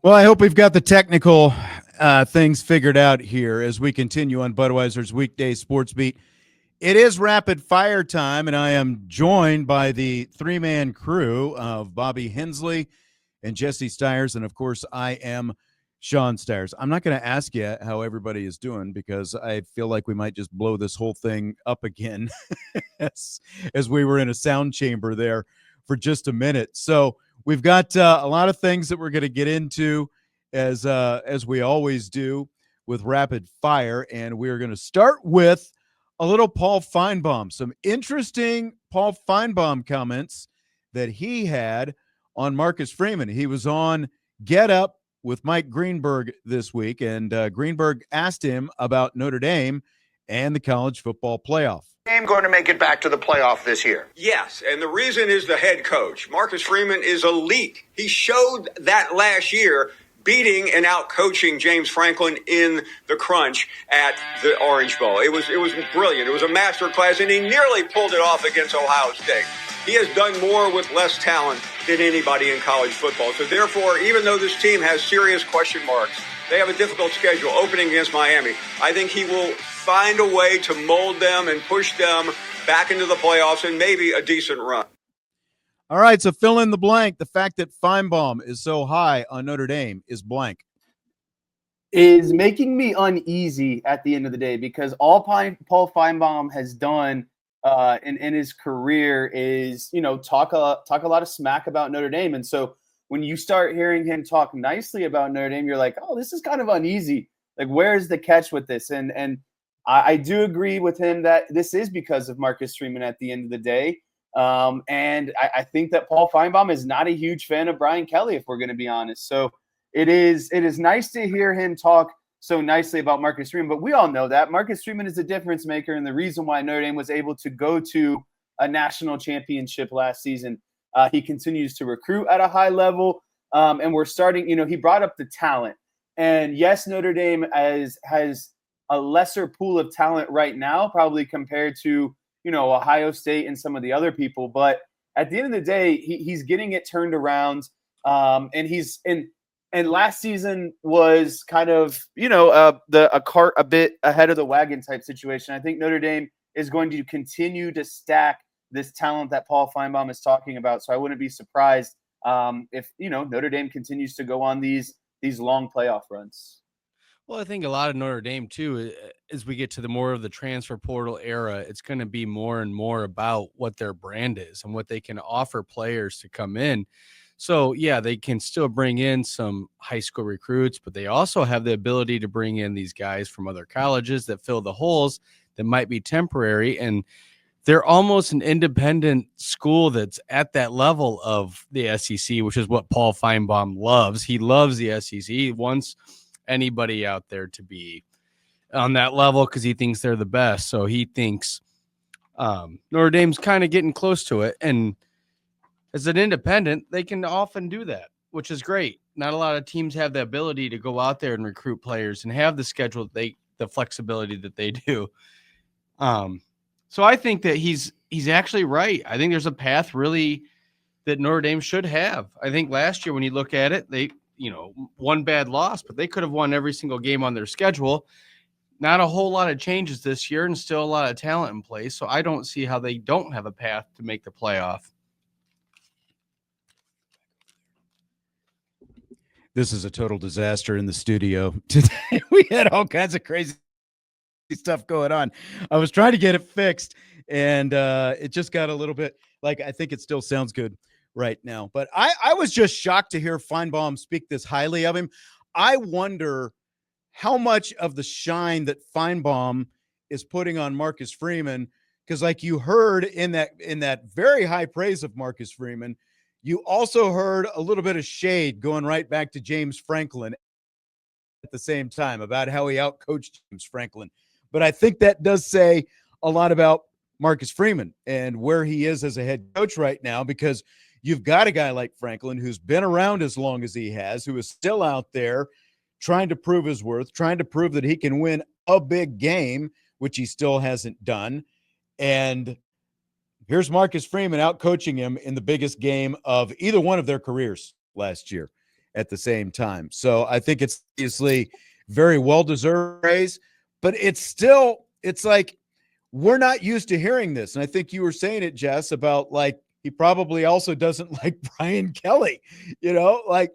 Well, I hope we've got the technical things figured out here as we continue on Budweiser's weekday sports beat. It is rapid fire time, and I am joined by the three-man crew of Bobby Hensley and Jesse Stires, and of course, I am Sean Stires. I'm not going to ask you how everybody is doing because I feel like we might just blow this whole thing up again as we were in a sound chamber there for just a minute. So we've got a lot of things that we're going to get into as we always do with rapid fire, and we're going to start with a little Paul Finebaum, some interesting Paul Finebaum comments that he had on Marcus Freeman. He was on Get Up with Mike Greenberg this week, and Greenberg asked him about Notre Dame and the college football playoff. Dame going to make it back to the playoff this year? Yes, and the reason is the head coach. Marcus Freeman is elite. He showed that last year, beating and out-coaching James Franklin in the crunch at the Orange Bowl. It was brilliant. It was a master class, and he nearly pulled it off against Ohio State. He has done more with less talent than anybody in college football. So therefore, even though this team has serious question marks, they have a difficult schedule opening against Miami. I think he will find a way to mold them and push them back into the playoffs and maybe a decent run. All right, so fill in the blank. The fact that Finebaum is so high on Notre Dame is blank. Is making me uneasy at the end of the day because all Paul Finebaum has done in his career is, talk a lot of smack about Notre Dame. And so when you start hearing him talk nicely about Notre Dame, you're like, oh, this is kind of uneasy. Like, where's the catch with this? And I do agree with him that this is because of Marcus Freeman at the end of the day. And I think that Paul Finebaum is not a huge fan of Brian Kelly, if we're going to be honest. So it is nice to hear him talk so nicely about Marcus Freeman, but we all know that Marcus Freeman is a difference maker and the reason why Notre Dame was able to go to a national championship last season. He continues to recruit at a high level, and we're starting, he brought up the talent. And yes, Notre Dame has a lesser pool of talent right now, probably compared to, Ohio State and some of the other people. But at the end of the day, he's getting it turned around. And last season was kind of, a cart a bit ahead of the wagon type situation. I think Notre Dame is going to continue to stack this talent that Paul Finebaum is talking about. So I wouldn't be surprised if, Notre Dame continues to go on these long playoff runs. Well, I think a lot of Notre Dame, too, as we get to the more of the transfer portal era, it's going to be more and more about what their brand is and what they can offer players to come in. So, yeah, they can still bring in some high school recruits, but they also have the ability to bring in these guys from other colleges that fill the holes that might be temporary. And they're almost an independent school that's at that level of the SEC, which is what Paul Finebaum loves. He loves the SEC. He wants anybody out there to be on that level because he thinks they're the best. So he thinks Notre Dame's kind of getting close to it. And as an independent, they can often do that, which is great. Not a lot of teams have the ability to go out there and recruit players and have the schedule, the flexibility that they do. So I think that he's actually right. I think there's a path really that Notre Dame should have. I think last year when you look at it, they, one bad loss, but they could have won every single game on their schedule. Not a whole lot of changes this year and still a lot of talent in place. So I don't see how they don't have a path to make the playoff. This is a total disaster in the studio today. We had all kinds of crazy stuff going on. I was trying to get it fixed, and it just got a little bit like, I think it still sounds good right now. But I was just shocked to hear Finebaum speak this highly of him. I wonder how much of the shine that Finebaum is putting on Marcus Freeman, because like you heard in that very high praise of Marcus Freeman, you also heard a little bit of shade going right back to James Franklin at the same time about how he outcoached James Franklin. But I think that does say a lot about Marcus Freeman and where he is as a head coach right now, because you've got a guy like Franklin who's been around as long as he has, who is still out there trying to prove his worth, trying to prove that he can win a big game, which he still hasn't done. And here's Marcus Freeman out coaching him in the biggest game of either one of their careers last year. at the same time. So I think it's obviously very well-deserved praise, but it's like we're not used to hearing this. And I think you were saying it, Jess, about like he probably also doesn't like Brian Kelly, like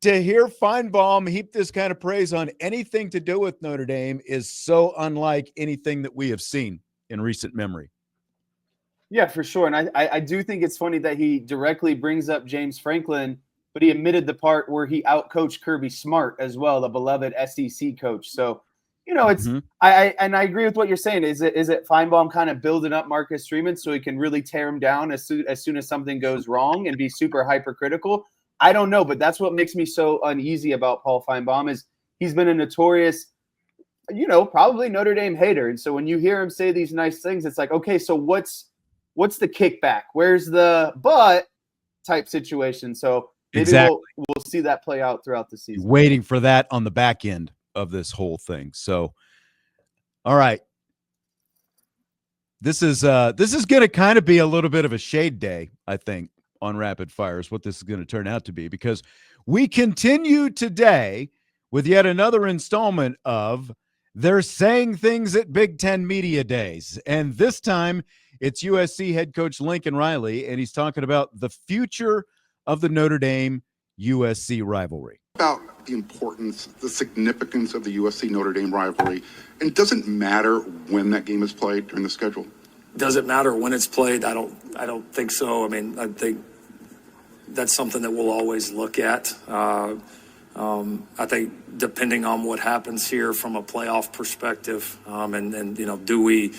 to hear Finebaum heap this kind of praise on anything to do with Notre Dame is so unlike anything that we have seen in recent memory. Yeah, for sure. And I do think it's funny that he directly brings up James Franklin, but he admitted the part where he outcoached Kirby Smart as well, the beloved SEC coach. So, it's I agree with what you're saying. Is it Finebaum kind of building up Marcus Freeman so he can really tear him down as soon as something goes wrong and be super hypercritical? I don't know, but that's what makes me so uneasy about Paul Finebaum is he's been a notorious, probably Notre Dame hater. And so when you hear him say these nice things, it's like, okay, so what's the kickback? Where's the but type situation? So maybe exactly. we'll see that play out throughout the season. Waiting for that on the back end of this whole thing. So, all right. This is going to kind of be a little bit of a shade day, I think, on Rapid Fire is what this is going to turn out to be, because we continue today with yet another installment of They're Saying Things at Big Ten Media Days. And this time it's USC head coach Lincoln Riley, and he's talking about the future of the Notre Dame USC rivalry. About the importance, the significance of the USC Notre Dame rivalry, and does it matter when that game is played during the schedule? Does it matter when it's played? I don't think so. I mean, I think that's something that we'll always look at. I think depending on what happens here from a playoff perspective, and do we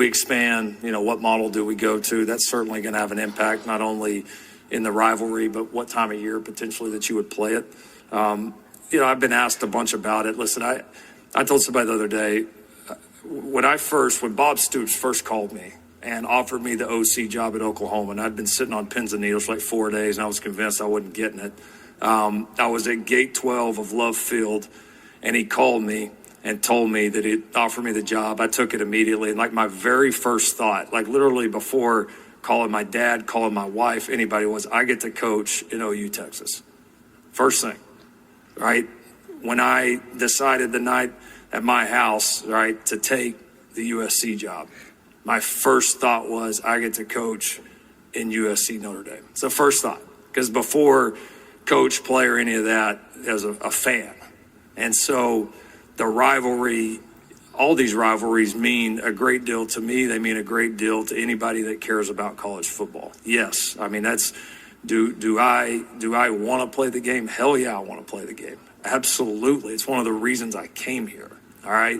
expand? What model do we go to? That's certainly going to have an impact, not only in the rivalry, but what time of year potentially that you would play it. I've been asked a bunch about it. Listen, I told somebody the other day, when Bob Stoops first called me and offered me the OC job at Oklahoma, and I'd been sitting on pins and needles for like 4 days, and I was convinced I wasn't getting it. I was at gate 12 of Love Field, and he called me and told me that he'd offered me the job. I took it immediately. And like my very first thought, like literally before calling my dad, calling my wife, anybody, was I get to coach in OU, Texas. First thing, right? When I decided the night at my house, right, to take the USC job, my first thought was I get to coach in USC Notre Dame. It's the first thought, because before coach, player, any of that, as a fan. And so the rivalry, all these rivalries mean a great deal to me. They mean a great deal to anybody that cares about college football. Yes, I mean, that's, do I want to play the game? Hell yeah, I want to play the game. Absolutely. It's one of the reasons I came here. All right.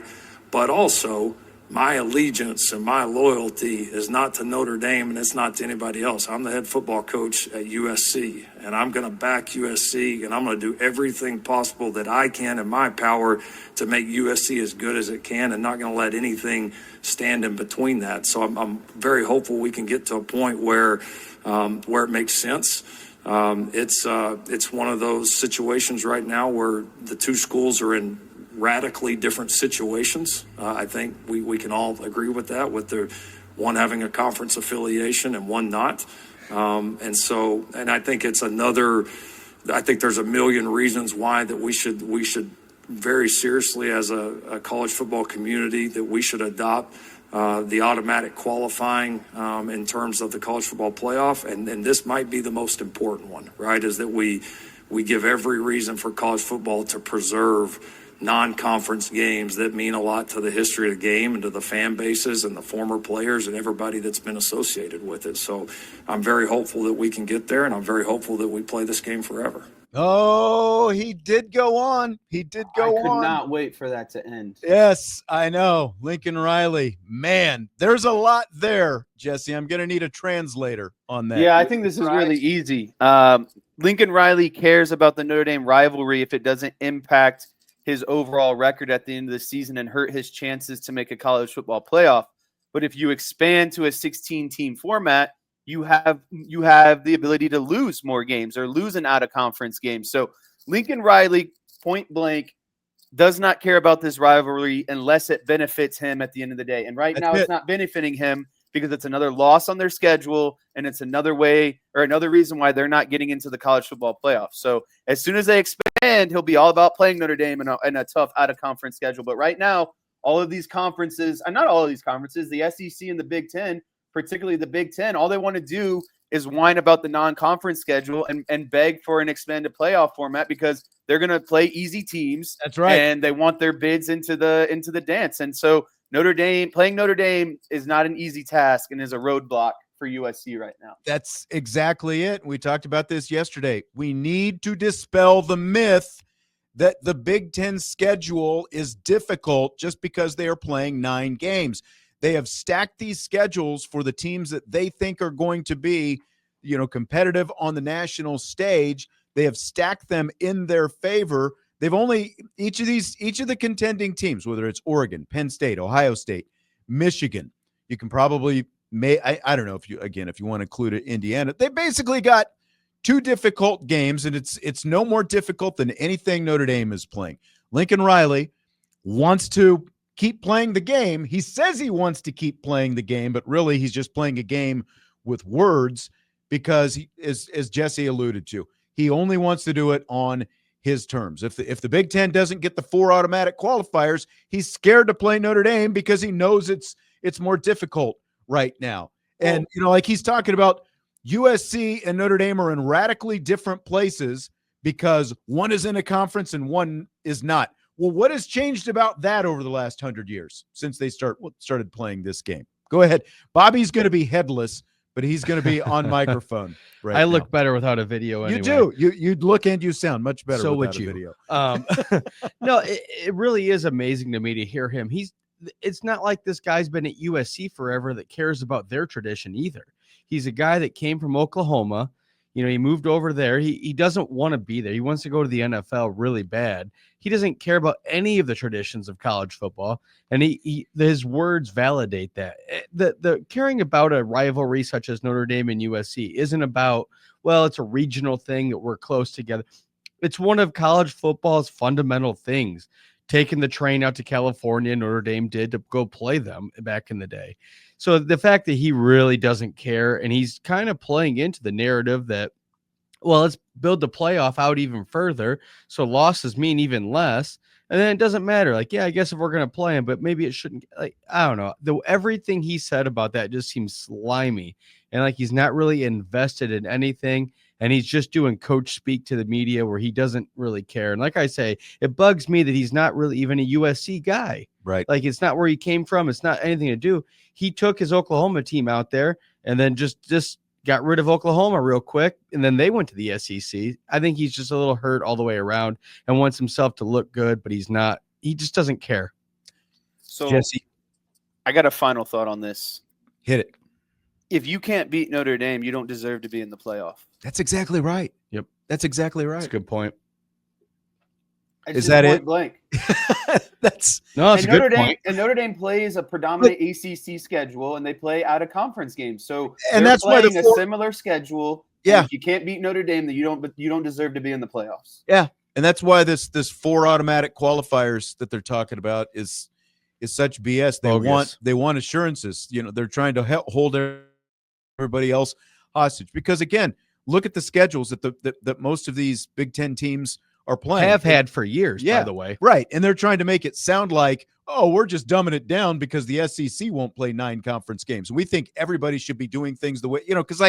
But also, my allegiance and my loyalty is not to Notre Dame, and it's not to anybody else. I'm the head football coach at USC, and I'm going to back USC, and I'm going to do everything possible that I can in my power to make USC as good as it can, and not going to let anything stand in between that. So I'm very hopeful we can get to a point where it makes sense. It's one of those situations right now where the two schools are in radically different situations. I think we can all agree with that, with the one having a conference affiliation and one not. And I think it's I think there's a million reasons why that we should very seriously, as a college football community, that we should adopt the automatic qualifying in terms of the college football playoff. And this might be the most important one, right? Is that we give every reason for college football to preserve non-conference games that mean a lot to the history of the game and to the fan bases and the former players and everybody that's been associated with it. So I'm very hopeful that we can get there, and I'm very hopeful that we play this game forever. Oh, he did go on. He did go on. I could not wait for that to end. Yes, I know. Lincoln Riley. Man, there's a lot there, Jesse. I'm going to need a translator on that. Yeah, I think this is really easy. Lincoln Riley cares about the Notre Dame rivalry if it doesn't impact his overall record at the end of the season and hurt his chances to make a college football playoff. But if you expand to a 16-team format, you have the ability to lose more games or lose an out-of-conference game. So Lincoln Riley, point blank, does not care about this rivalry unless it benefits him at the end of the day. And right now it's not benefiting him because it's another loss on their schedule, and it's another way or another reason why they're not getting into the college football playoffs. So as soon as they expand, he'll be all about playing Notre Dame in a tough out-of-conference schedule. But right now, all of these conferences, and not all of these conferences, the SEC and the Big Ten, particularly the Big Ten, all they want to do is whine about the non-conference schedule and beg for an expanded playoff format because they're going to play easy teams. That's right. And they want their bids into the dance. And so playing Notre Dame is not an easy task and is a roadblock for USC right now. That's exactly it. We talked about this yesterday. We need to dispel the myth that the Big Ten schedule is difficult just because they are playing 9 games. They have stacked these schedules for the teams that they think are going to be, competitive on the national stage. They have stacked them in their favor. They've only each of the contending teams, whether it's Oregon, Penn State, Ohio State, Michigan, you can probably I don't know if you want to include Indiana. They basically got 2 difficult games, and it's no more difficult than anything Notre Dame is playing. Lincoln Riley wants to keep playing the game. He says he wants to keep playing the game, but really he's just playing a game with words because as Jesse alluded to, he only wants to do it on his terms. If the Big Ten doesn't get the 4 automatic qualifiers, he's scared to play Notre Dame because he knows it's more difficult right now. And like he's talking about, USC and Notre Dame are in radically different places because one is in a conference and one is not. Well, what has changed about that over the last 100 years since they started playing this game? Go ahead. Bobby's going to be headless, but he's going to be on microphone right I look now. better without a video anyway. You do. You look and you sound much better So without would you. a video. No, it really is amazing to me to hear him. It's not like this guy's been at USC forever that cares about their tradition either. He's a guy that came from Oklahoma. He moved over there. He doesn't want to be there. He wants to go to the NFL really bad. He doesn't care about any of the traditions of college football, and his words validate that. The caring about a rivalry such as Notre Dame and USC isn't about, well, it's a regional thing that we're close together. It's one of college football's fundamental things. Taking the train out to California, Notre Dame did, to go play them back in the day. So the fact that he really doesn't care, and he's kind of playing into the narrative that, well, let's build the playoff out even further, so losses mean even less, and then it doesn't matter. Like, yeah, I guess if we're going to play him, but maybe it shouldn't. Like, I don't know. Everything he said about that just seems slimy, and like he's not really invested in anything. And he's just doing coach speak to the media where he doesn't really care. And like I say, it bugs me that he's not really even a USC guy. Right. Like, it's not where he came from. It's not anything to do. He took his Oklahoma team out there and then just got rid of Oklahoma real quick. And then they went to the SEC. I think he's just a little hurt all the way around and wants himself to look good, but he's not. He just doesn't care. So Jesse, I got a final thought on this. hit it. If you can't beat Notre Dame, you don't deserve to be in the playoff. That's exactly right. Yep. That's exactly right. That's a good point. Is that it? Blank. That's No, that's a good Dame, point. And Notre Dame plays a predominant ACC schedule, and they play out of conference games. So and they're that's why playing a similar schedule. Yeah. If you can't beat Notre Dame, then you don't deserve to be in the playoffs. Yeah, and that's why this 4 automatic qualifiers that they're talking about is such BS. They want assurances. They're trying to hold everybody else hostage because, again, look at the schedules that most of these Big Ten teams are playing. Have had for years, by the way. Right, and they're trying to make it sound like, oh, we're just dumbing it down because the SEC won't play 9 conference games. We think everybody should be doing things the way, because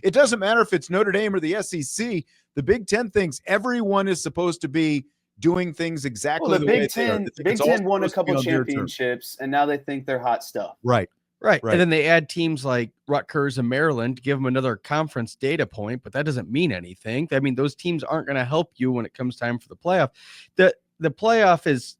it doesn't matter if it's Notre Dame or the SEC. The Big Ten thinks everyone is supposed to be doing things exactly the way they are. The Big Ten won a couple championships, and now they think they're hot stuff. Right. And then they add teams like Rutgers and Maryland to give them another conference data point, but that doesn't mean anything. I mean, those teams aren't going to help you when it comes time for the playoff. The playoff is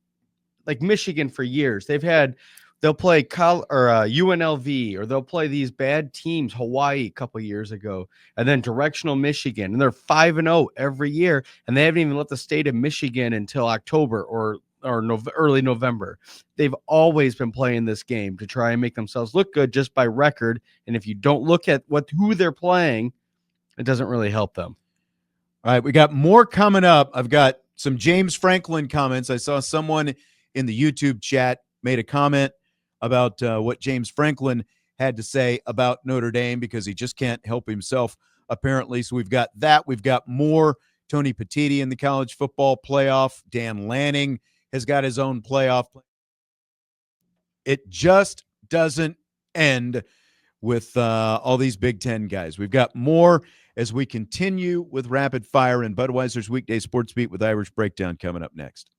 like Michigan for years. They'll play UNLV, or they'll play these bad teams, Hawaii a couple years ago, and then directional Michigan, and they're 5-0 every year, and they haven't even left the state of Michigan until October or early November. They've always been playing this game to try and make themselves look good just by record. And if you don't look at who they're playing, it doesn't really help them. All right, we got more coming up. I've got some James Franklin comments. I saw someone in the YouTube chat made a comment about what James Franklin had to say about Notre Dame because he just can't help himself, apparently. So we've got that. We've got more Tony Petitti in the college football playoff. Dan Lanning has got his own playoff. It just doesn't end with all these Big Ten guys. We've got more as we continue with Rapid Fire and Budweiser's Weekday Sports Beat with Irish Breakdown coming up next.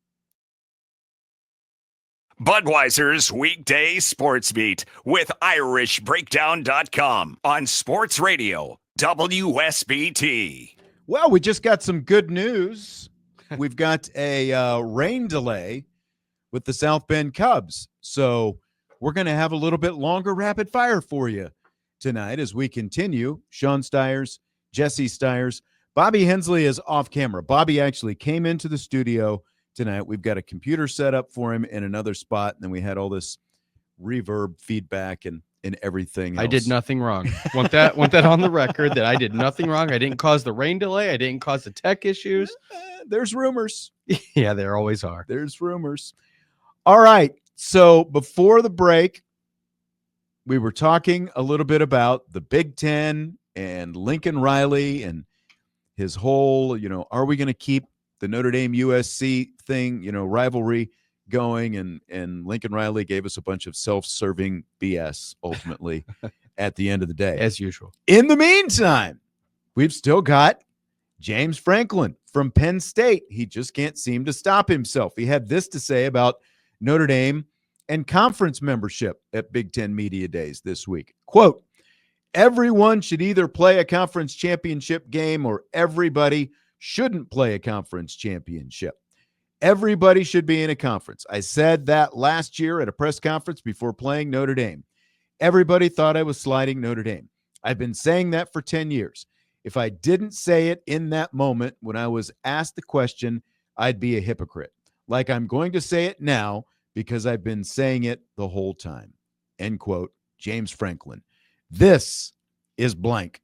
Budweiser's Weekday Sports Beat with IrishBreakdown.com on Sports Radio WSBT. Well, we just got some good news. We've got a rain delay with the South Bend Cubs. So we're going to have a little bit longer rapid fire for you tonight as we continue. Sean Stires, Jesse Stires. Bobby Hensley is off camera. Bobby actually came into the studio tonight. We've got a computer set up for him in another spot, and then we had all this reverb feedback and everything else. I did nothing wrong. Want that on the record that I did nothing wrong. I didn't cause the rain delay. I didn't cause the tech issues. There's rumors. Yeah, there always are. There's rumors. All right. So before the break, we were talking a little bit about the Big Ten and Lincoln Riley and his whole, are we going to keep the Notre Dame USC thing, rivalry going? And Lincoln Riley gave us a bunch of self-serving BS ultimately at the end of the day. As usual. In the meantime, we've still got James Franklin from Penn State. He just can't seem to stop himself. He had this to say about Notre Dame and conference membership at Big Ten Media Days this week. Quote, everyone should either play a conference championship game or everybody shouldn't play a conference championship. Everybody should be in a conference. I said that last year at a press conference before playing Notre Dame. Everybody thought I was sliding Notre Dame. I've been saying that for 10 years. If I didn't say it in that moment when I was asked the question, I'd be a hypocrite. Like I'm going to say it now because I've been saying it the whole time. End quote. James Franklin. This is blank.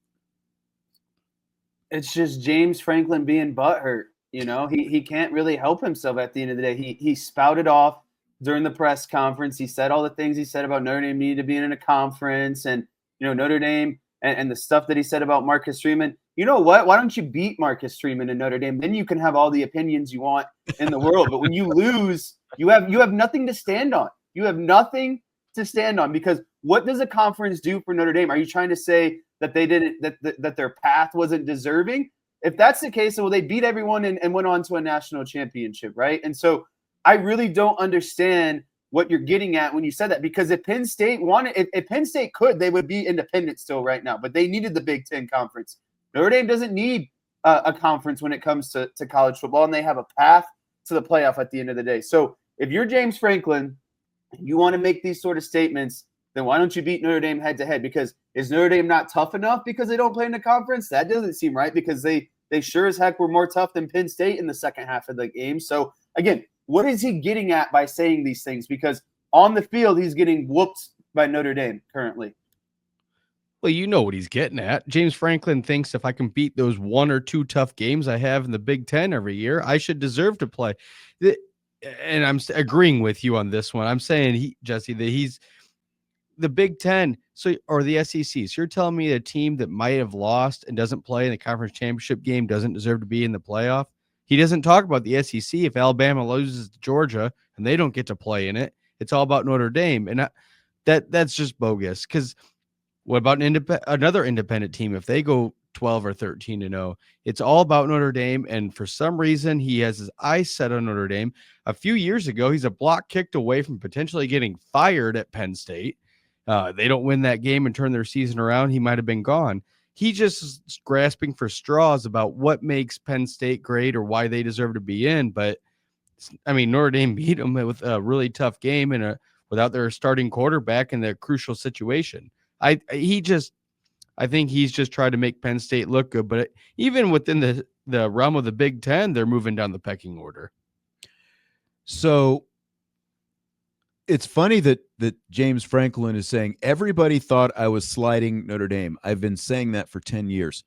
It's just James Franklin being butthurt. He can't really help himself at the end of the day. He spouted off during the press conference. He said all the things he said about Notre Dame needed to be in a conference and, Notre Dame and the stuff that he said about Marcus Freeman. You know what? Why don't you beat Marcus Freeman in Notre Dame? Then you can have all the opinions you want in the world. But when you lose, you have nothing to stand on. You have nothing to stand on because what does a conference do for Notre Dame? Are you trying to say that they didn't that their path wasn't deserving? If that's the case, well, they beat everyone and went on to a national championship, right? And so I really don't understand what you're getting at when you said that, because if Penn State if Penn State could, they would be independent still right now, but they needed the Big Ten Conference. Notre Dame doesn't need a conference when it comes to college football, and they have a path to the playoff at the end of the day. So if you're James Franklin, you want to make these sort of statements, then why don't you beat Notre Dame head-to-head? Because is Notre Dame not tough enough because they don't play in the conference? That doesn't seem right because they sure as heck were more tough than Penn State in the second half of the game. So, again, what is he getting at by saying these things? Because on the field, he's getting whooped by Notre Dame currently. Well, you know what he's getting at. James Franklin thinks if I can beat those one or two tough games I have in the Big Ten every year, I should deserve to play. And I'm agreeing with you on this one. I'm saying, Jesse, that he's the Big Ten or the SEC. So you're telling me a team that might have lost and doesn't play in the conference championship game doesn't deserve to be in the playoff? He doesn't talk about the SEC. If Alabama loses to Georgia and they don't get to play in it, it's all about Notre Dame. And that's just bogus. Because what about another independent team? If they go 12 or 13-0, it's all about Notre Dame. And for some reason, he has his eyes set on Notre Dame. A few years ago, he's a block kicked away from potentially getting fired at Penn State. They don't win that game and turn their season around, he might have been gone. He just is grasping for straws about what makes Penn State great or why they deserve to be in. But I mean, Notre Dame beat them with a really tough game and without their starting quarterback in the crucial situation. I think he's just trying to make Penn State look good. But even within the realm of the Big Ten, they're moving down the pecking order. So it's funny that James Franklin is saying everybody thought I was sliding Notre Dame. I've been saying that for 10 years.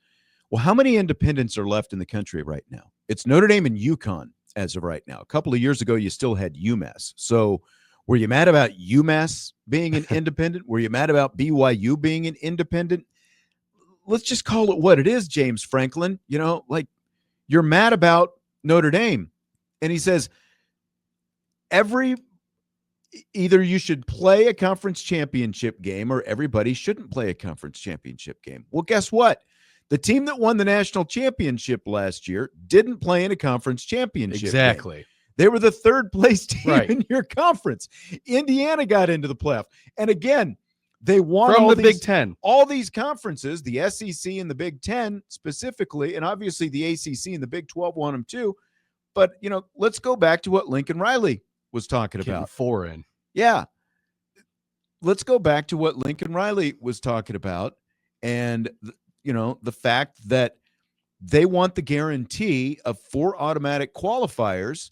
Well, how many independents are left in the country right now? It's Notre Dame and UConn as of right now. A couple of years ago, you still had UMass. So Were you mad about UMass being an independent? Were you mad about BYU being an independent? Let's just call it what it is, James Franklin. Like, you're mad about Notre Dame. And he says, either you should play a conference championship game or everybody shouldn't play a conference championship game. Well, guess what? The team that won the national championship last year didn't play in a conference championship Exactly. game. They were the third place team Right. in your conference. Indiana got into the playoff. And again, they won From all the these, Big Ten. all these conferences, the SEC and the Big Ten specifically, and obviously the ACC and the Big 12 won them too. But, let's go back to what Lincoln Riley was talking Getting about. 4 in. Yeah. Let's go back to what Lincoln Riley was talking about. And, the fact that they want the guarantee of 4 automatic qualifiers.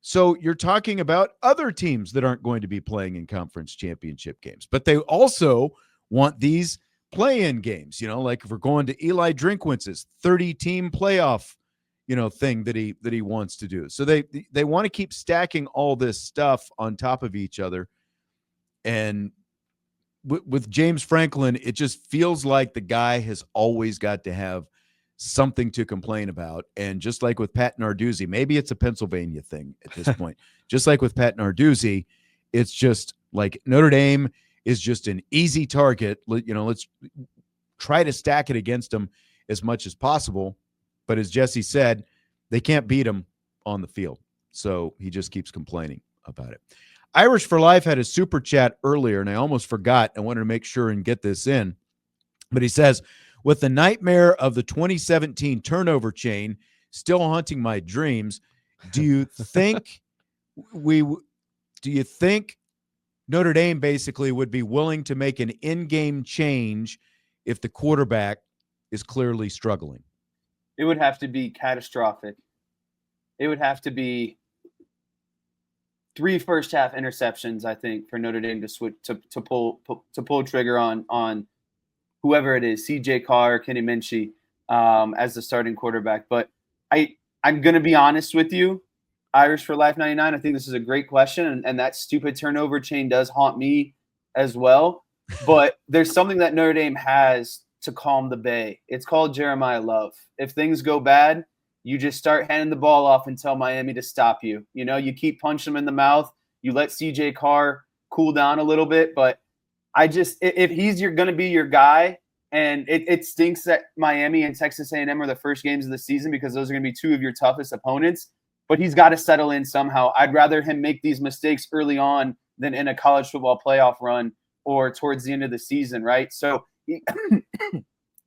So you're talking about other teams that aren't going to be playing in conference championship games, but they also want these play-in games, like if we're going to Eli Drinkwitz's 30-team playoff, thing that he wants to do. So they want to keep stacking all this stuff on top of each other. And with James Franklin, it just feels like the guy has always got to have something to complain about. And just like with Pat Narduzzi, maybe it's a Pennsylvania thing at this point. Just like with Pat Narduzzi, it's just like Notre Dame is just an easy target. Let's try to stack it against them as much as possible. But as Jesse said, they can't beat him on the field. So he just keeps complaining about it. Irish for Life had a super chat earlier, and I almost forgot. I wanted to make sure and get this in. But he says, with the nightmare of the 2017 turnover chain still haunting my dreams, do you think Notre Dame basically would be willing to make an in-game change if the quarterback is clearly struggling? It would have to be catastrophic. It would have to be 3 first-half interceptions, I think, for Notre Dame to switch to pull trigger on whoever it is, CJ Carr, Kenny Minchie, as the starting quarterback. But I'm going to be honest with you, Irish for Life 99, I think this is a great question, and that stupid turnover chain does haunt me as well. But there's something that Notre Dame has to calm the bay. It's called Jeremiah Love. If things go bad, you just start handing the ball off and tell Miami to stop you. You keep punching them in the mouth. You let CJ Carr cool down a little bit. But if he's going to be your guy, and it stinks that Miami and Texas A&M are the first games of the season because those are going to be 2 of your toughest opponents. But he's got to settle in somehow. I'd rather him make these mistakes early on than in a college football playoff run or towards the end of the season, right? So,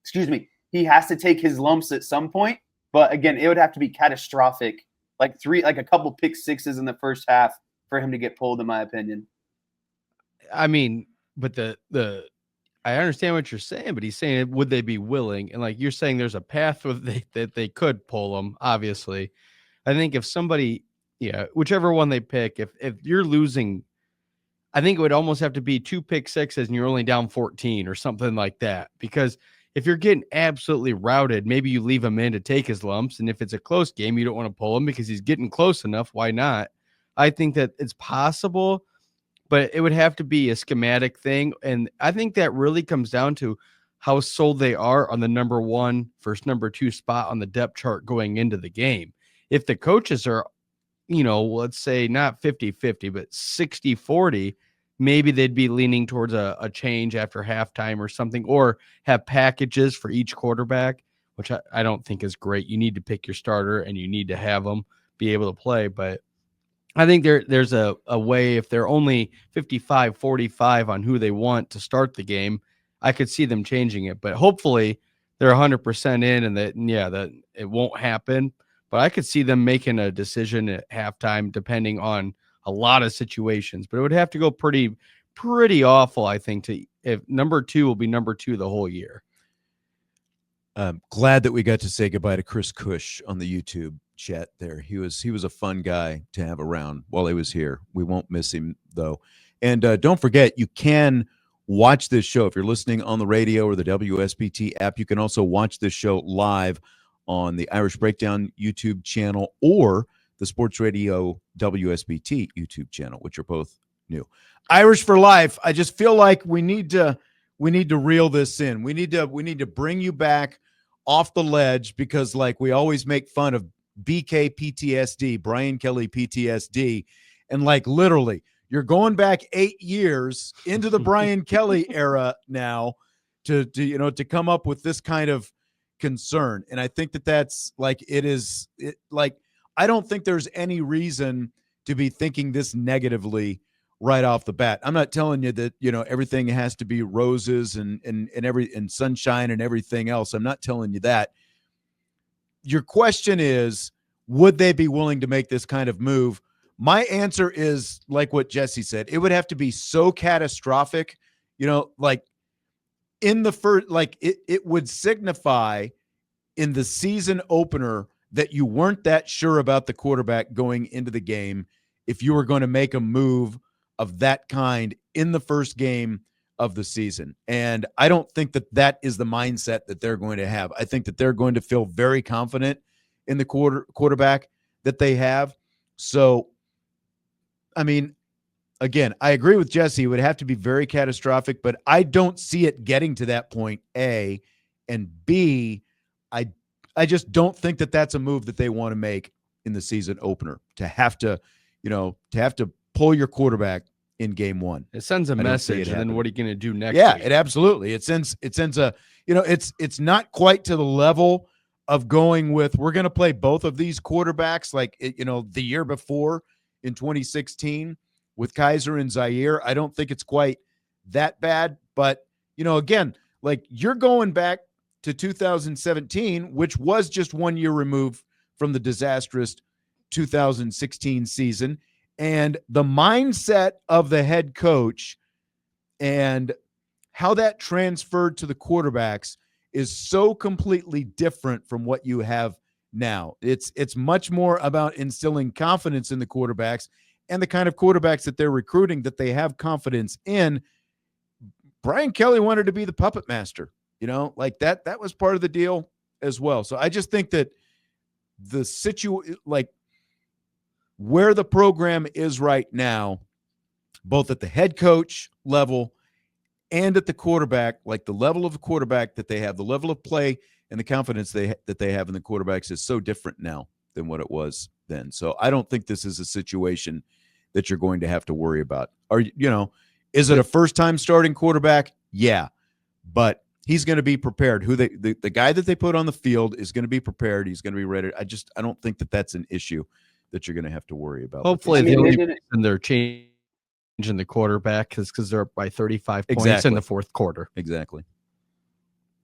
excuse me, he has to take his lumps at some point. But again, it would have to be catastrophic, like a couple pick sixes in the first half for him to get pulled, in my opinion. I mean, but I understand what you're saying, but he's saying, would they be willing? And like you're saying, there's a path that they could pull them. Obviously, I think if somebody, whichever one they pick, if you're losing, I think it would almost have to be 2 pick sixes and you're only down 14 or something like that. Because if you're getting absolutely routed, maybe you leave him in to take his lumps. And if it's a close game, you don't want to pull him because he's getting close enough. Why not? I think that it's possible, but it would have to be a schematic thing. And I think that really comes down to how sold they are on the number 1 versus number 2 spot on the depth chart going into the game. If the coaches are, let's say not 50-50, but 60-40, maybe they'd be leaning towards a change after halftime or something, or have packages for each quarterback, which I don't think is great. You need to pick your starter and you need to have them be able to play. But I think there's a way, if they're only 55-45 on who they want to start the game, I could see them changing it. But hopefully they're 100% in and that it won't happen. But I could see them making a decision at halftime depending on a lot of situations. But it would have to go pretty awful, I think, if number 2 will be number 2 the whole year. Glad that we got to say goodbye to Chris Cush on the YouTube chat there. He was a fun guy to have around while he was here. We won't miss him, though. And don't forget, you can watch this show. If you're listening on the radio or the WSBT app, you can also watch this show live on the Irish Breakdown YouTube channel or the Sports Radio WSBT YouTube channel, which are both new. Irish for life. I just feel like we need to reel this in. We need to bring you back off the ledge, because like we always make fun of BK PTSD, Brian Kelly PTSD, and like literally you're going back 8 years into the Brian Kelly era now to come up with this kind of concern. And I think that's like I don't think there's any reason to be thinking this negatively right off the bat. I'm not telling you that, everything has to be roses and sunshine and everything else. I'm not telling you that. Your question is, would they be willing to make this kind of move? My answer is like what Jesse said. It would have to be so catastrophic, like in the first, like it would signify in the season opener that you weren't that sure about the quarterback going into the game if you were going to make a move of that kind in the first game of the season. And I don't think that is the mindset that they're going to have. I think that they're going to feel very confident in the quarterback that they have. So, I mean, again, I agree with Jesse. It would have to be very catastrophic, but I don't see it getting to that point, A. And B, I just don't think that that's a move that they want to make in the season opener, to have to pull your quarterback in game one. It sends a message, and then what are you going to do next? Yeah, week? It absolutely. It sends a, it's not quite to the level of going with, we're going to play both of these quarterbacks like, the year before in 2016 with Kaiser and Zaire. I don't think it's quite that bad, but, again, like you're going back to 2017, which was just 1 year removed from the disastrous 2016 season. And the mindset of the head coach and how that transferred to the quarterbacks is so completely different from what you have now. It's much more about instilling confidence in the quarterbacks and the kind of quarterbacks that they're recruiting that they have confidence in. Brian Kelly wanted to be the puppet master, like that was part of the deal as well. So I just think that where the program is right now, both at the head coach level and at the quarterback, like the level of the quarterback that they have, the level of play and the confidence that they have in the quarterbacks is so different now than what it was then. So I don't think this is a situation that you're going to have to worry about. Is it a first-time starting quarterback? Yeah, but he's going to be prepared. The guy that they put on the field is going to be prepared. He's going to be ready. I don't think that that's an issue that you're going to have to worry about. Hopefully they're changing the quarterback because they're up by 35 points in the fourth quarter. Exactly.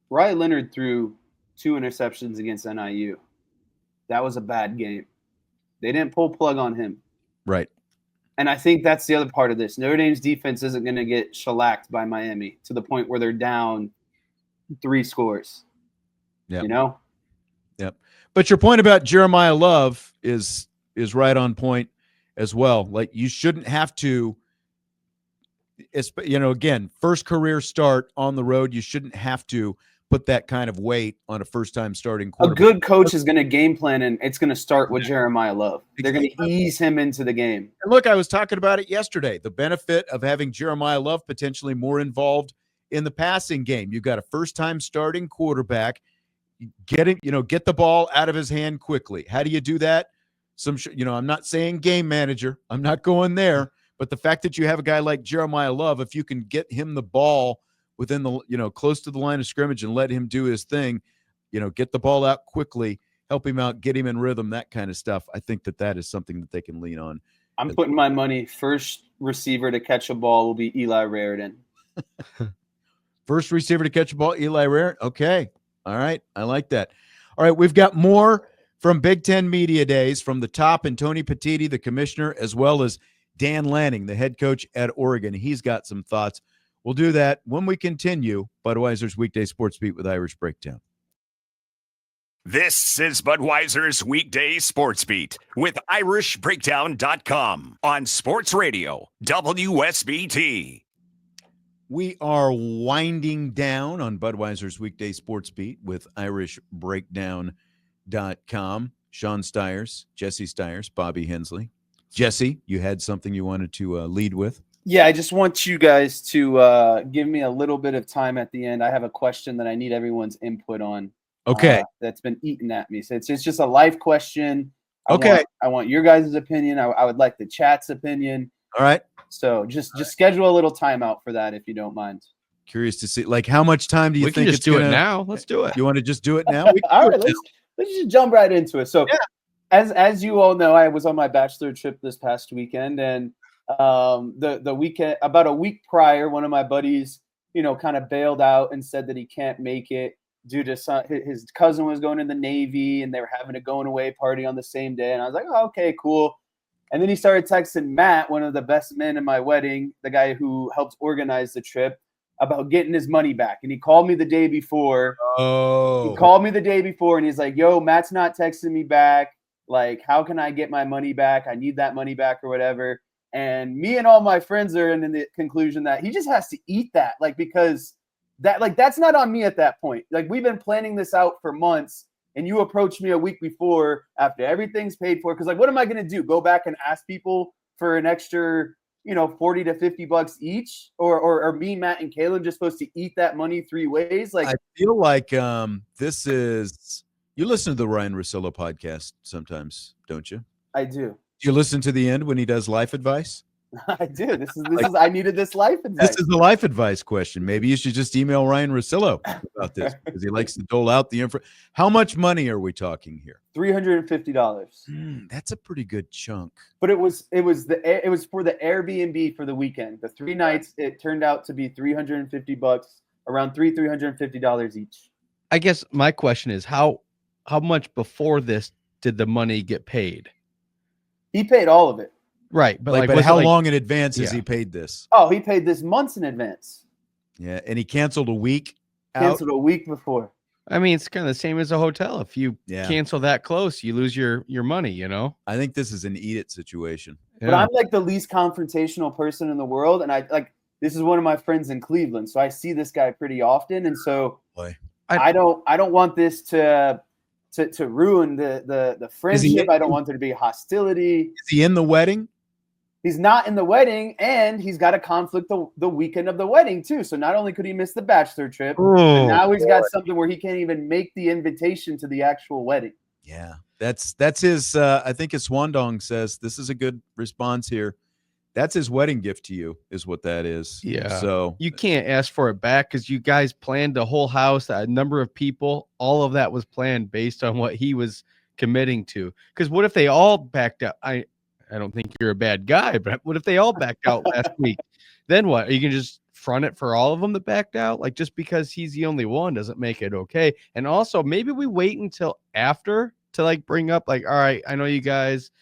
Riley Leonard threw 2 interceptions against NIU. That was a bad game. They didn't pull plug on him. Right. And I think that's the other part of this. Notre Dame's defense isn't going to get shellacked by Miami to the point where they're down 3 scores. Yeah. Yep. But your point about Jeremiah Love is right on point as well. Like you shouldn't have to, again, first career start on the road. You shouldn't have to put that kind of weight on a first-time starting quarterback. A good coach is going to game plan, and it's going to start with Jeremiah Love. They're going to ease him into the game. And look, I was talking about it yesterday. The benefit of having Jeremiah Love potentially more involved in the passing game. You've got a first-time starting quarterback. Get the ball out of his hand quickly. How do you do that? I'm not saying game manager. I'm not going there. But the fact that you have a guy like Jeremiah Love, if you can get him the ball within the, close to the line of scrimmage and let him do his thing, get the ball out quickly, help him out, get him in rhythm, that kind of stuff. I think that is something that they can lean on. I'm putting my money. First receiver to catch a ball will be Eli Raritan. First receiver to catch a ball, Eli Raritan. Okay. All right. I like that. All right. We've got more from Big Ten Media Days from the top and Tony Petitti, the commissioner, as well as Dan Lanning, the head coach at Oregon. He's got some thoughts. We'll do that when we continue Budweiser's Weekday Sports Beat with Irish Breakdown. This is Budweiser's Weekday Sports Beat with IrishBreakdown.com on Sports Radio, WSBT. We are winding down on Budweiser's Weekday Sports Beat with IrishBreakdown.com. Sean Stires, Jesse Stires, Bobby Hensley. Jesse, you had something you wanted to lead with? Yeah, I just want you guys to give me a little bit of time at the end. I have a question that I need everyone's input on. Okay. That's been eating at me. So it's just a life question. Okay. I want your guys' opinion. I would like the chat's opinion. All right. So just schedule a little timeout for that if you don't mind. Curious to see, like, how much time do you We think can just it's do gonna, it now. Let's do it. You want to just do it now? We can All do right, it let's just jump right into it. So as you all know, I was on my bachelor trip this past weekend, and the weekend, about a week prior, one of my buddies, kind of bailed out and said that he can't make it due to his cousin was going in the Navy and they were having a going away party on the same day. And I was like, oh, okay, cool. And then he started texting Matt, one of the best men in my wedding, the guy who helped organize the trip, about getting his money back. And he called me the day before. Oh. He called me the day before and he's like, yo, Matt's not texting me back. Like, how can I get my money back? I need that money back or whatever. And me and all my friends are in the conclusion that he just has to eat that. Like, because that's not on me at that point. Like, we've been planning this out for months. And you approached me a week before after everything's paid for. Because, like, what am I going to do? Go back and ask people for an extra, $40 to $50 each? Or me, Matt, and Caleb just supposed to eat that money three ways? Like, I feel like this is – you listen to the Ryan Russillo podcast sometimes, don't you? I do. Do you listen to the end when he does life advice? I do. This is I needed this life advice. This is the life advice question. Maybe you should just email Ryan Russillo about this because he likes to dole out the info. How much money are we talking here? $350. That's a pretty good chunk. But it was for the Airbnb for the weekend. The 3 nights, it turned out to be $350, around $350 each. I guess my question is how much before this did the money get paid? He paid all of it. Right, but but how long in advance has he paid this? Oh, he paid this months in advance. Yeah, and he canceled a week out? Canceled a week before. I mean, it's kind of the same as a hotel. If you cancel that close, you lose your money, I think this is an eat it situation. But I'm like the least confrontational person in the world, and this is one of my friends in Cleveland, so I see this guy pretty often, and so I don't want this to ruin the friendship. I don't want there to be hostility. Is he in the wedding? He's not in the wedding, and he's got a conflict the weekend of the wedding too. So not only could he miss the bachelor trip, but now he's got something where he can't even make the invitation to the actual wedding. Yeah, that's his. I think his swan dong says this is a good response here. That's his wedding gift to you, is what that is. Yeah. So you can't ask for it back because you guys planned the whole house, a number of people. All of that was planned based on what he was committing to. Because what if they all backed out? I don't think you're a bad guy, but what if they all backed out last week? Then what? Are you going to just front it for all of them that backed out? Like, just because he's the only one doesn't make it okay. And also, maybe we wait until after to bring up all right, I know you guys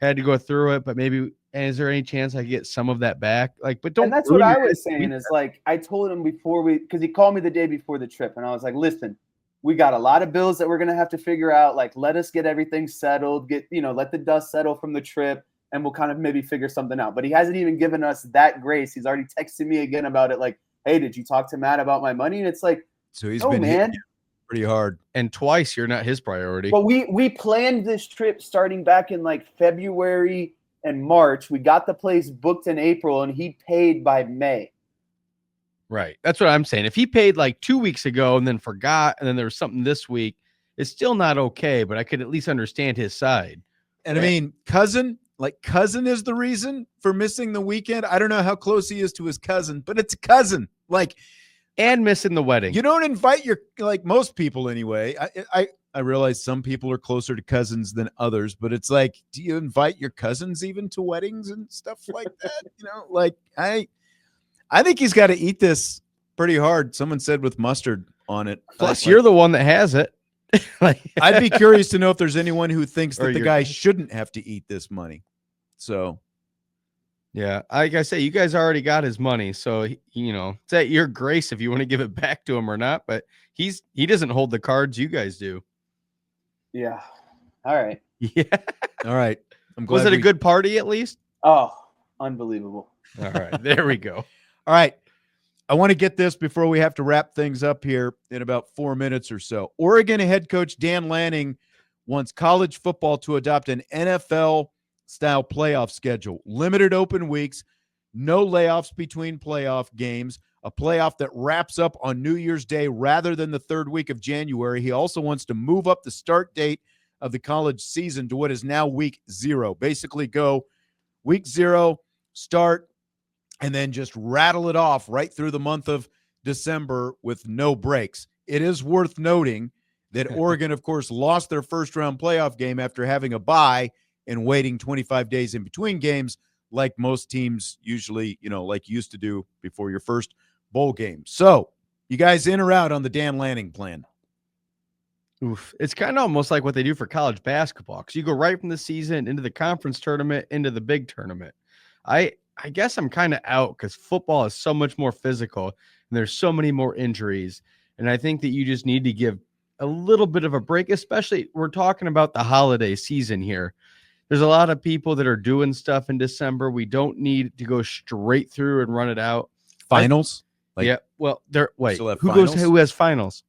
had to go through it, but maybe, and is there any chance I could get some of that back? But don't. And that's what I was saying is I told him because he called me the day before the trip, and I was like, listen, we got a lot of bills that we're going to have to figure out. Let us get everything settled, let the dust settle from the trip, and we'll kind of maybe figure something out. But he hasn't even given us that grace. He's already texted me again about it. Hey, did you talk to Matt about my money? And it's so he's been hitting you pretty hard. And twice you're not his priority. But we planned this trip starting back in February and March. We got the place booked in April, and he paid by May. Right. That's what I'm saying. If he paid 2 weeks ago and then forgot, and then there was something this week, it's still not okay, but I could at least understand his side. And I mean, cousin is the reason for missing the weekend. I don't know how close he is to his cousin, but it's a cousin. And missing the wedding. You don't invite your, most people anyway. I realize some people are closer to cousins than others, but it's do you invite your cousins even to weddings and stuff like that? I think he's got to eat this pretty hard. Someone said with mustard on it. Plus, you're the one that has it. I'd be curious to know if there's anyone who thinks that the guy shouldn't have to eat this money. So, yeah, like I say, you guys already got his money, so it's at your grace if you want to give it back to him or not. But he doesn't hold the cards you guys do. Yeah. All right. Yeah. All right. I'm glad. Was it a good party at least? Oh, unbelievable. All right. There we go. All right. I want to get this before we have to wrap things up here in about 4 minutes or so. Oregon head coach Dan Lanning wants college football to adopt an NFL-style playoff schedule, limited open weeks, no layoffs between playoff games, a playoff that wraps up on New Year's Day rather than the third week of January. He also wants to move up the start date of the college season to what is now week 0. Basically go week 0, start, and then just rattle it off right through the month of December with no breaks. It is worth noting that Oregon, of course, lost their first-round playoff game after having a bye and waiting 25 days in between games, like most teams usually, like used to do before your first bowl game. So, you guys in or out on the Dan Lanning plan? Oof. It's kind of almost like what they do for college basketball, because you go right from the season into the conference tournament into the big tournament. I guess I'm kind of out because football is so much more physical and there's so many more injuries. And I think that you just need to give a little bit of a break, especially we're talking about the holiday season here. There's a lot of people that are doing stuff in December. We don't need to go straight through and run it out. Finals? Who finals? Who has finals?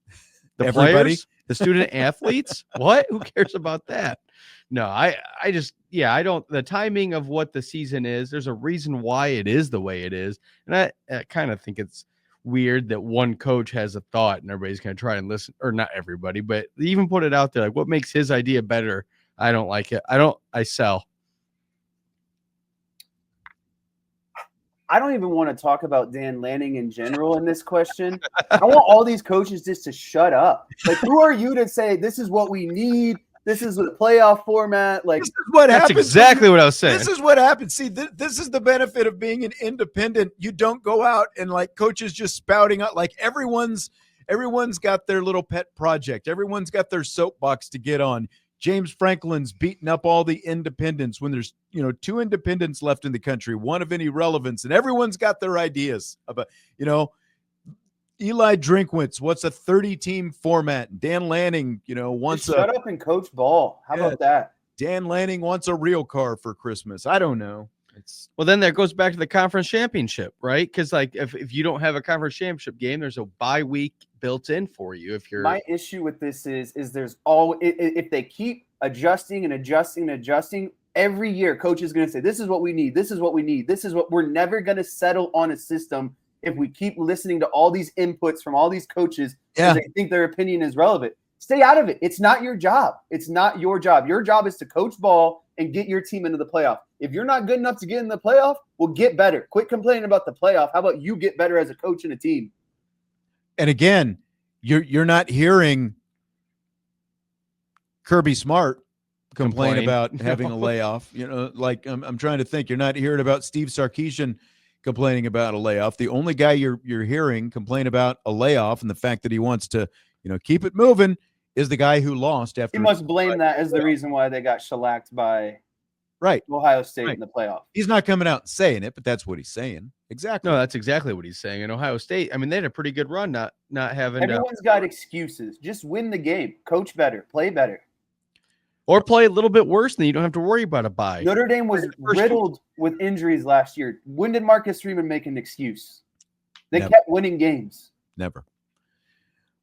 The Everybody? Players? The student athletes? What? Who cares about that? No, I don't. The timing of what the season is, there's a reason why it is the way it is. And I kind of think it's weird that one coach has a thought and everybody's going to try and listen, or not everybody, but they even put it out there. Like, what makes his idea better? I don't like it. I sell. I don't even want to talk about Dan Lanning in general in this question. I want all these coaches just to shut up. Like, who are you to say this is what we need? This is the playoff format. Like, this is what That's happens. exactly what I was saying. This is what happens. See, this is the benefit of being an independent. You don't go out and like coaches just spouting out. Like everyone's got their little pet project. Everyone's got their soapbox to get on. James Franklin's beating up all the independents when there's 2 independents left in the country, one of any relevance, and everyone's got their ideas about Eli Drinkwitz, what's a 30-team format? Dan Lanning, wants just shut up and coach ball. How about that? Dan Lanning wants a real car for Christmas. I don't know. Well, then that goes back to the conference championship, right? Because like if you don't have a conference championship game, there's a bye week built in for you. If you're My issue with this is there's all if they keep adjusting and adjusting and adjusting every year, coach is going to say this is what we need. This is what we need. This is what we're never going to settle on a system if we keep listening to all these inputs from all these coaches because they think their opinion is relevant. Stay out of it. It's not your job. It's not your job. Your job is to coach ball and get your team into the playoff. If you're not good enough to get in the playoff, well, get better. Quit complaining about the playoff. How about you get better as a coach and a team? And again, you're not hearing Kirby Smart complain about having a layoff. I'm trying to think. You're not hearing about Steve Sarkisian complaining about a layoff. The only guy you're hearing complain about a layoff and the fact that he wants to, keep it moving is the guy who lost after. He must blame that as the reason why they got shellacked by Ohio State in the playoff. He's not coming out and saying it, but that's what he's saying. Exactly. No, that's exactly what he's saying. In Ohio State, I mean, they had a pretty good run, not having. Everyone's got excuses. Just win the game. Coach better. Play better. Or play a little bit worse, and then you don't have to worry about a bye. Notre Dame was riddled with injuries last year. When did Marcus Freeman make an excuse? They kept winning games. Never.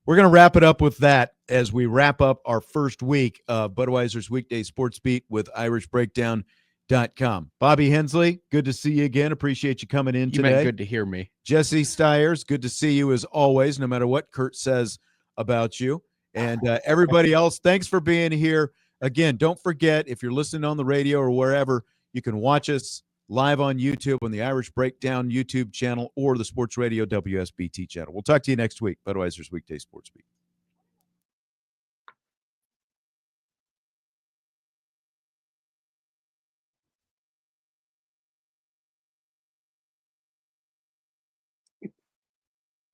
We're going to wrap it up with that as we wrap up our first week of Budweiser's Weekday Sports Beat with IrishBreakdown.com. Bobby Hensley, good to see you again. Appreciate you coming in today. Good to hear me. Jesse Stires, good to see you as always, no matter what Kurt says about you. And everybody else, thanks for being here. Again, don't forget, if you're listening on the radio or wherever, you can watch us live on YouTube on the Irish Breakdown YouTube channel or the Sports Radio WSBT channel. We'll talk to you next week. Budweiser's Weekday Sports Beat.